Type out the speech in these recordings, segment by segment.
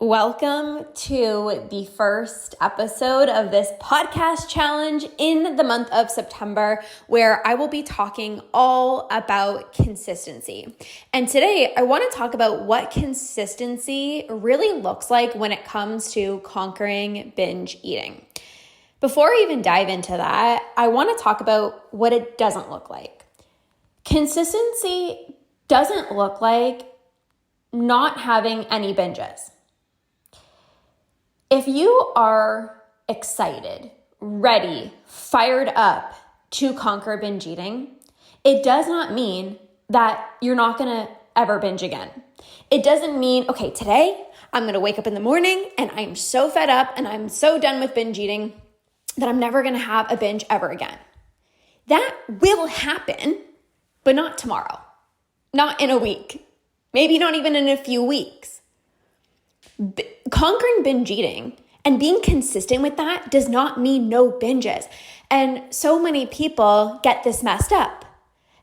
Welcome to the first episode of this podcast challenge in the month of September, where I will be talking all about consistency. And today I want to talk about what consistency really looks like when it comes to conquering binge eating. Before I even dive into that, I want to talk about what it doesn't look like. Consistency doesn't look like not having any binges. If you are excited, ready, fired up to conquer binge eating, it does not mean that you're not going to ever binge again. It doesn't mean, okay, today I'm going to wake up in the morning and I'm so fed up and I'm so done with binge eating that I'm never going to have a binge ever again. That will happen, but not tomorrow, not in a week, maybe not even in a few weeks. Conquering binge eating and being consistent with that does not mean no binges. And so many people get this messed up.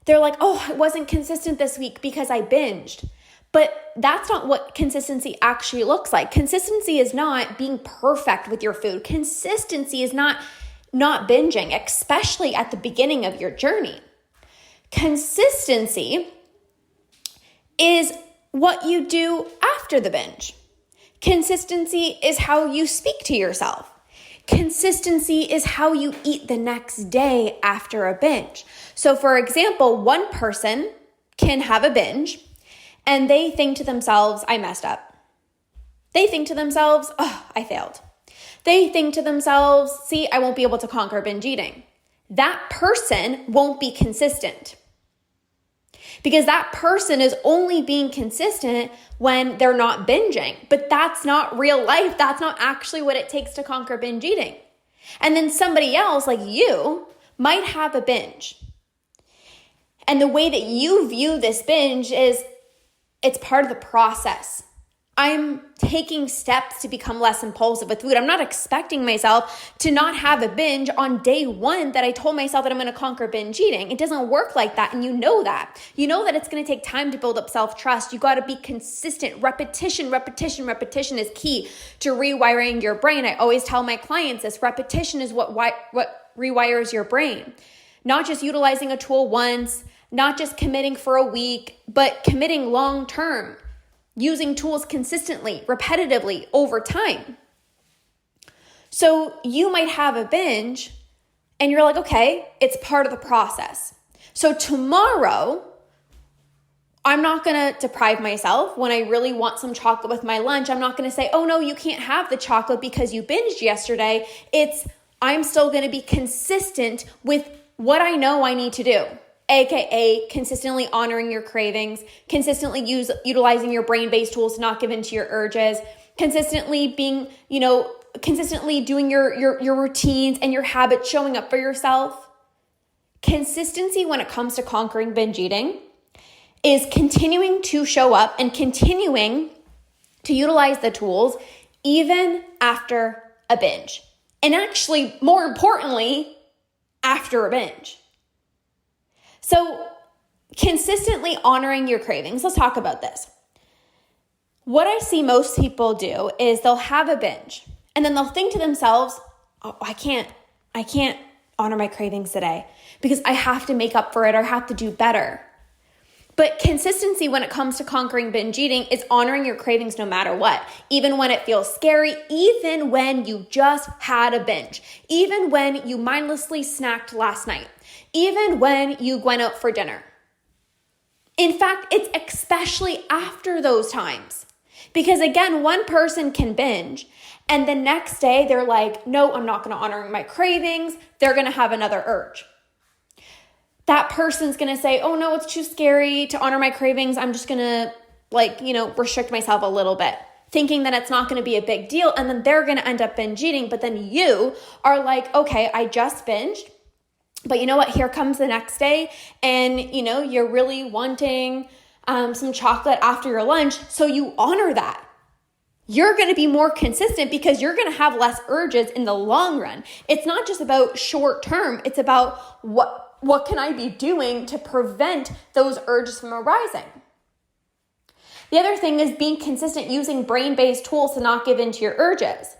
They're like, oh, I wasn't consistent this week because I binged. But that's not what consistency actually looks like. Consistency is not being perfect with your food. Consistency is not binging, especially at the beginning of your journey. Consistency is what you do after the binge. Consistency is how you speak to yourself. Consistency is how you eat the next day after a binge. So for example, one person can have a binge and they think to themselves, I messed up. They think to themselves, oh, I failed. They think to themselves, see, I won't be able to conquer binge eating. That person won't be consistent. Because that person is only being consistent when they're not binging. But that's not real life. That's not actually what it takes to conquer binge eating. And then somebody else, like you, might have a binge. And the way that you view this binge is it's part of the process. I'm taking steps to become less impulsive with food. I'm not expecting myself to not have a binge on day one that I told myself that I'm going to conquer binge eating. It doesn't work like that. And you know that. You know that it's going to take time to build up self-trust. You got to be consistent. Repetition is key to rewiring your brain. I always tell my clients this. Repetition is what rewires your brain. Not just utilizing a tool once, not just committing for a week, but committing long-term. Using tools consistently, repetitively, over time. So you might have a binge and you're like, okay, it's part of the process. So tomorrow, I'm not going to deprive myself when I really want some chocolate with my lunch. I'm not going to say, oh no, you can't have the chocolate because you binged yesterday. I'm still going to be consistent with what I know I need to do. AKA consistently honoring your cravings, consistently utilizing your brain-based tools to not give in to your urges, consistently being, consistently doing your routines and your habits, showing up for yourself. Consistency when it comes to conquering binge eating is continuing to show up and continuing to utilize the tools even after a binge. And actually, more importantly, after a binge. So consistently honoring your cravings. Let's talk about this. What I see most people do is they'll have a binge and then they'll think to themselves, oh, I can't honor my cravings today because I have to make up for it or have to do better. But consistency when it comes to conquering binge eating is honoring your cravings no matter what. Even when it feels scary, even when you just had a binge, even when you mindlessly snacked last night, even when you went out for dinner. In fact, it's especially after those times. Because again, one person can binge and the next day they're like, no, I'm not going to honor my cravings. They're going to have another urge. That person's going to say, oh no, it's too scary to honor my cravings. I'm just going to restrict myself a little bit, thinking that it's not going to be a big deal. And then they're going to end up binge eating. But then you are like, okay, I just binged. But you know what? Here comes the next day and, you're really wanting some chocolate after your lunch. So you honor that. You're going to be more consistent because you're going to have less urges in the long run. It's not just about short term. It's about what can I be doing to prevent those urges from arising? The other thing is being consistent using brain-based tools to not give in to your urges.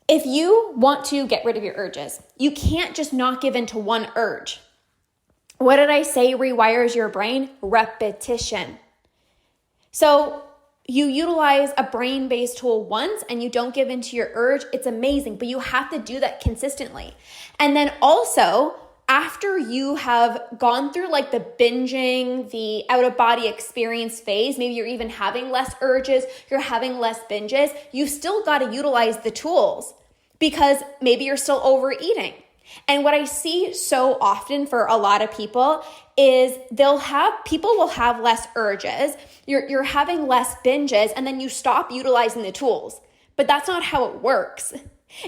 If you want to get rid of your urges, you can't just not give in to one urge. What did I say rewires your brain? Repetition. So you utilize a brain-based tool once and you don't give in to your urge, it's amazing, but you have to do that consistently. And then also, after you have gone through like the binging, the out-of-body experience phase, maybe you're even having less urges, you're having less binges, you still got to utilize the tools because maybe you're still overeating. And what I see so often for a lot of people is people will have less urges, you're having less binges, and then you stop utilizing the tools. But that's not how it works.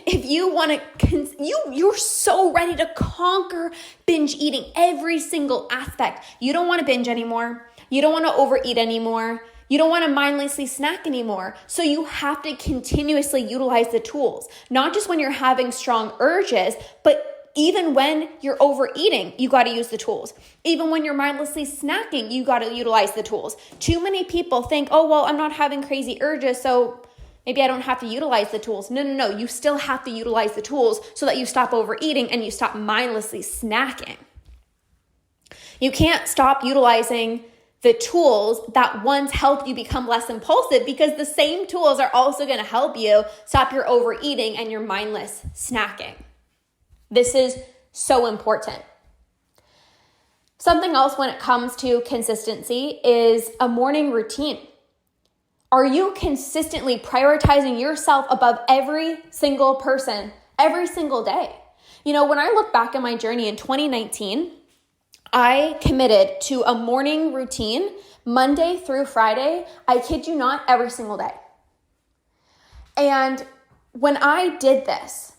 If you want to, you're so ready to conquer binge eating, every single aspect. You don't want to binge anymore. You don't want to overeat anymore. You don't want to mindlessly snack anymore. So you have to continuously utilize the tools, not just when you're having strong urges, but even when you're overeating, you got to use the tools. Even when you're mindlessly snacking, you got to utilize the tools. Too many people think, oh, well, I'm not having crazy urges, so maybe I don't have to utilize the tools. No. You still have to utilize the tools so that you stop overeating and you stop mindlessly snacking. You can't stop utilizing the tools that once helped you become less impulsive because the same tools are also going to help you stop your overeating and your mindless snacking. This is so important. Something else when it comes to consistency is a morning routine. Are you consistently prioritizing yourself above every single person every single day? You know, when I look back at my journey in 2019, I committed to a morning routine Monday through Friday. I kid you not, every single day. And when I did this,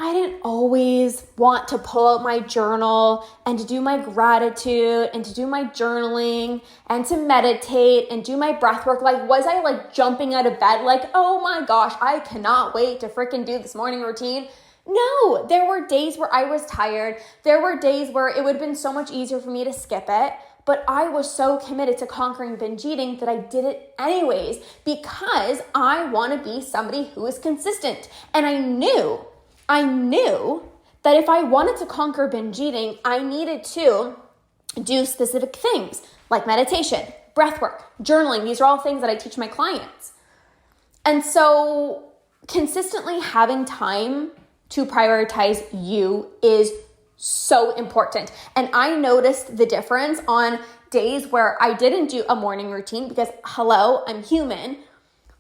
I didn't always want to pull out my journal and to do my gratitude and to do my journaling and to meditate and do my breath work. Like, was I like jumping out of bed like, oh my gosh, I cannot wait to freaking do this morning routine? No, there were days where I was tired. There were days where it would have been so much easier for me to skip it. But I was so committed to conquering binge eating that I did it anyways because I want to be somebody who is consistent. And I knew that if I wanted to conquer binge eating, I needed to do specific things like meditation, breath work, journaling. These are all things that I teach my clients. And so consistently having time to prioritize you is so important. And I noticed the difference on days where I didn't do a morning routine because, hello, I'm human,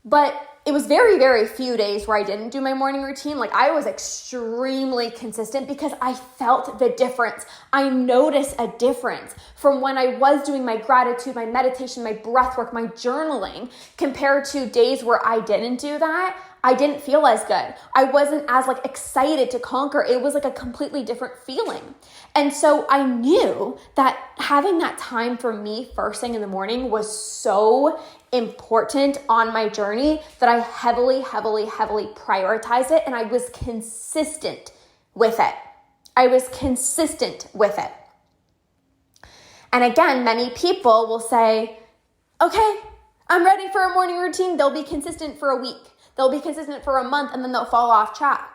but it was very, very few days where I didn't do my morning routine. Like, I was extremely consistent because I felt the difference. I noticed a difference from when I was doing my gratitude, my meditation, my breath work, my journaling, compared to days where I didn't do that. I didn't feel as good. I wasn't as like excited to conquer. It was like a completely different feeling. And so I knew that having that time for me first thing in the morning was so important on my journey that I heavily prioritized it, and I was consistent with it. And again, many people will say, okay, I'm ready for a morning routine. They'll be consistent for a week. They'll be consistent for a month, and then they'll fall off track.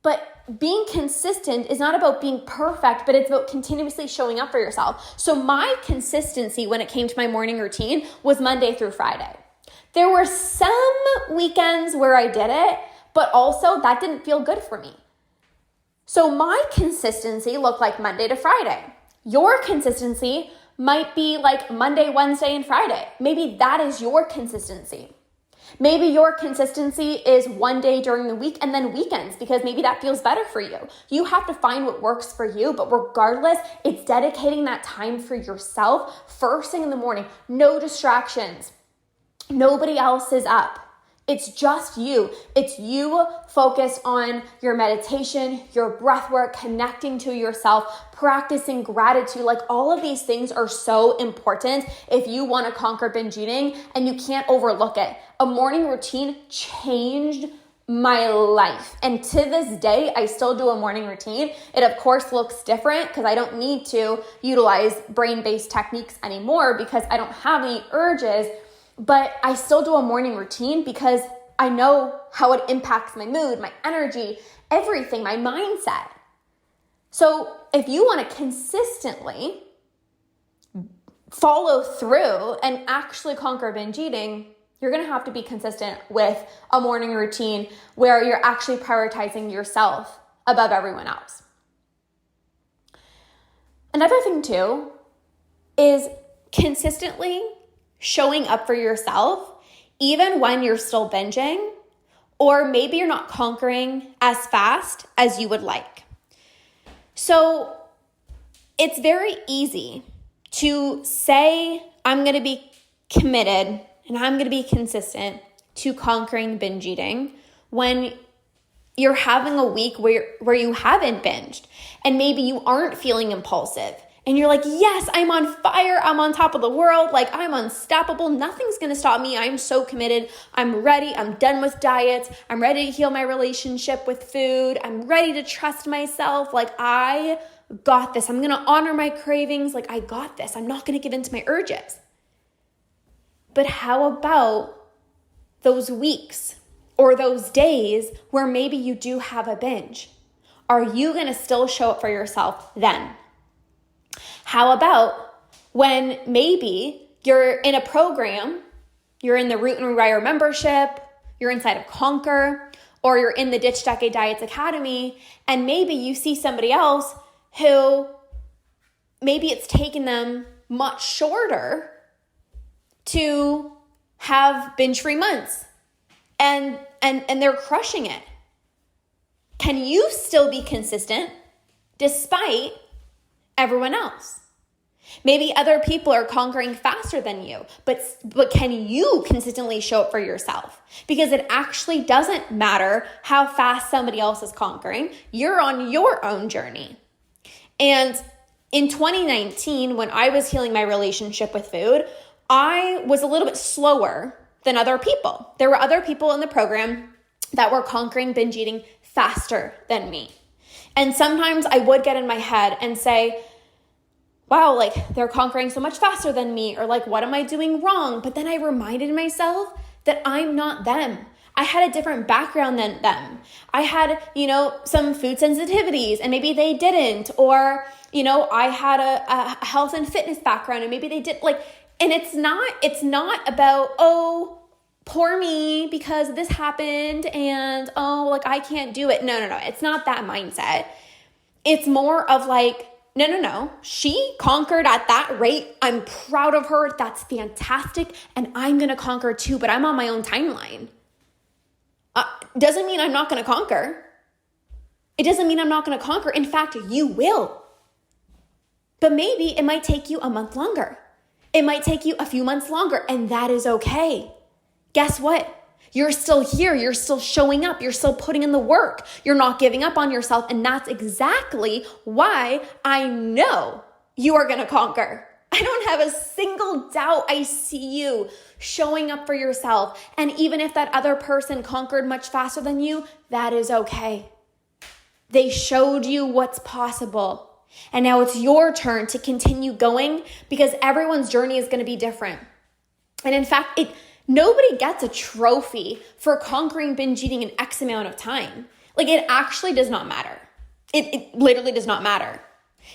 But being consistent is not about being perfect, but it's about continuously showing up for yourself. So my consistency when it came to my morning routine was Monday through Friday. There were some weekends where I did it, but also that didn't feel good for me. So my consistency looked like Monday to Friday. Your consistency might be like Monday, Wednesday, and Friday. Maybe that is your consistency. Maybe your consistency is one day during the week and then weekends because maybe that feels better for you. You have to find what works for you, but regardless, it's dedicating that time for yourself first thing in the morning. No distractions. Nobody else is up. It's just you. It's you focused on your meditation, your breath work, connecting to yourself, practicing gratitude. Like, all of these things are so important if you want to conquer binge eating, and you can't overlook it. A morning routine changed my life. And to this day, I still do a morning routine. It of course looks different because I don't need to utilize brain-based techniques anymore because I don't have any urges, but I still do a morning routine because I know how it impacts my mood, my energy, everything, my mindset. So if you want to consistently follow through and actually conquer binge eating, you're going to have to be consistent with a morning routine where you're actually prioritizing yourself above everyone else. Another thing too is consistently showing up for yourself even when you're still binging, or maybe you're not conquering as fast as you would like. So it's very easy to say, I'm going to be committed and I'm going to be consistent to conquering binge eating when you're having a week where you haven't binged and maybe you aren't feeling impulsive and you're like, yes, I'm on fire. I'm on top of the world. Like, I'm unstoppable. Nothing's going to stop me. I'm so committed. I'm ready. I'm done with diets. I'm ready to heal my relationship with food. I'm ready to trust myself. Like, I got this. I'm going to honor my cravings. Like, I got this. I'm not going to give in to my urges. But how about those weeks or those days where maybe you do have a binge? Are you going to still show up for yourself then? How about when maybe you're in a program, you're in the Root and Rewire membership, you're inside of Conquer, or you're in the Ditch Decade Diets Academy, and maybe you see somebody else who maybe it's taken them much shorter to have binge-free months and they're crushing it. Can you still be consistent despite everyone else? Maybe other people are conquering faster than you, but can you consistently show up for yourself? Because it actually doesn't matter how fast somebody else is conquering. You're on your own journey. And in 2019, when I was healing my relationship with food, I was a little bit slower than other people. There were other people in the program that were conquering binge eating faster than me. And sometimes I would get in my head and say, wow, like they're conquering so much faster than me, or like, what am I doing wrong? But then I reminded myself that I'm not them. I had a different background than them. I had, some food sensitivities and maybe they didn't, or, I had a health and fitness background and maybe they did, and it's not about, oh, poor me because this happened and, oh, I can't do it. No. It's not that mindset. It's more of like, no. She conquered at that rate. I'm proud of her. That's fantastic. And I'm going to conquer too, but I'm on my own timeline. Doesn't mean I'm not going to conquer. It doesn't mean I'm not going to conquer. In fact, you will. But maybe it might take you a month longer. It might take you a few months longer, and that is okay. Guess what? You're still here. You're still showing up. You're still putting in the work. You're not giving up on yourself. And that's exactly why I know you are going to conquer. I don't have a single doubt. I see you showing up for yourself. And even if that other person conquered much faster than you, that is okay. They showed you what's possible. And now it's your turn to continue going because everyone's journey is going to be different. And in fact, nobody gets a trophy for conquering binge eating in X amount of time. It actually does not matter. It literally does not matter.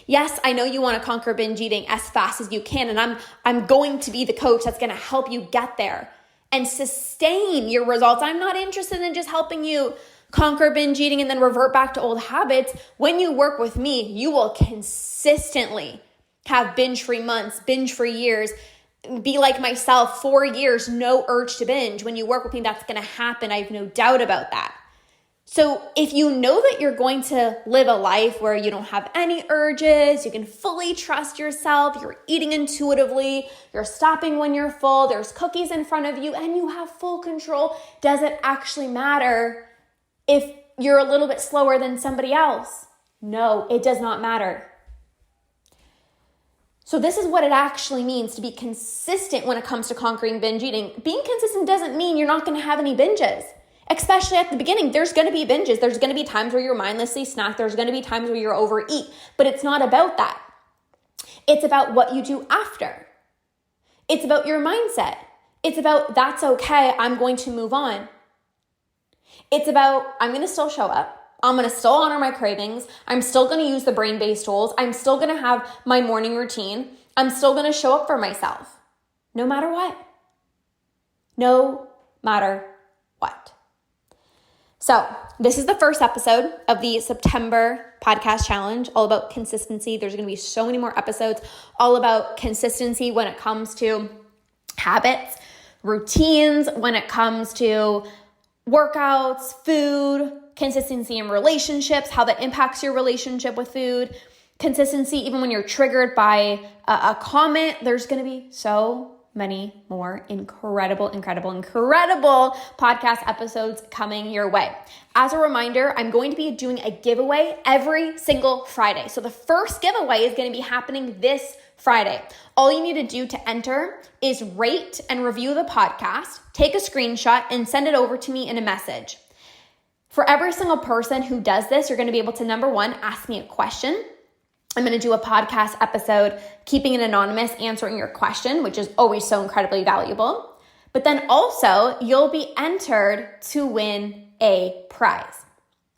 Yes, I know you want to conquer binge eating as fast as you can, and I'm going to be the coach that's going to help you get there and sustain your results. I'm not interested in just helping you conquer binge eating and then revert back to old habits. When you work with me, you will consistently have binge-free months, binge-free years, be like myself, 4 years, no urge to binge. When you work with me, that's going to happen. I have no doubt about that. So if you know that you're going to live a life where you don't have any urges, you can fully trust yourself, you're eating intuitively, you're stopping when you're full, there's cookies in front of you, and you have full control, does it actually matter if you're a little bit slower than somebody else? No, it does not matter. So this is what it actually means to be consistent when it comes to conquering binge eating. Being consistent doesn't mean you're not going to have any binges. Especially at the beginning, there's going to be binges. There's going to be times where you're mindlessly snack. There's going to be times where you're overeat, but it's not about that. It's about what you do after. It's about your mindset. It's about, that's okay. I'm going to move on. It's about, I'm going to still show up. I'm going to still honor my cravings. I'm still going to use the brain-based tools. I'm still going to have my morning routine. I'm still going to show up for myself, no matter what. No matter what. So this is the first episode of the September podcast challenge, all about consistency. There's going to be so many more episodes all about consistency when it comes to habits, routines, when it comes to workouts, food, consistency in relationships, how that impacts your relationship with food, consistency even when you're triggered by a comment. There's going to be so many more incredible podcast episodes coming your way. As a reminder, I'm going to be doing a giveaway every single Friday. So the first giveaway is going to be happening this Friday. All you need to do to enter is rate and review the podcast, take a screenshot, and send it over to me in a message. For every single person who does this, you're going to be able to, number one, ask me a question. I'm going to do a podcast episode, keeping it anonymous, answering your question, which is always so incredibly valuable. But then also, you'll be entered to win a prize.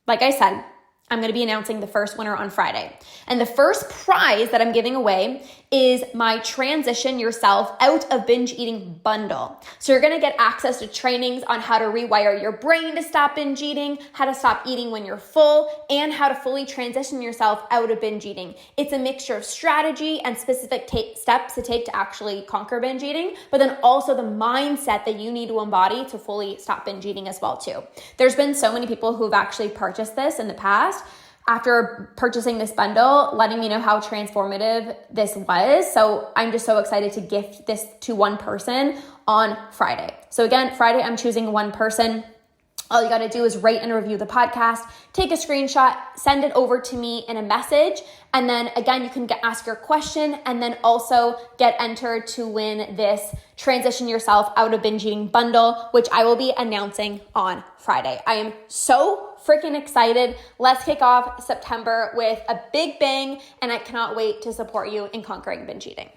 Like I said, I'm going to be announcing the first winner on Friday. And the first prize that I'm giving away is my Transition Yourself Out of Binge Eating bundle. So you're going to get access to trainings on how to rewire your brain to stop binge eating, how to stop eating when you're full, and how to fully transition yourself out of binge eating. It's a mixture of strategy and specific steps to take to actually conquer binge eating, but then also the mindset that you need to embody to fully stop binge eating as well too. There's been so many people who've actually purchased this in the past after purchasing this bundle, letting me know how transformative this was. So I'm just so excited to gift this to one person on Friday. So again, Friday, I'm choosing one person. All you got to do is rate and review the podcast, take a screenshot, send it over to me in a message. And then again, you can ask your question and then also get entered to win this Transition Yourself Out of Binge Eating bundle, which I will be announcing on Friday. I am so freaking excited. Let's kick off September with a big bang, and I cannot wait to support you in conquering binge eating.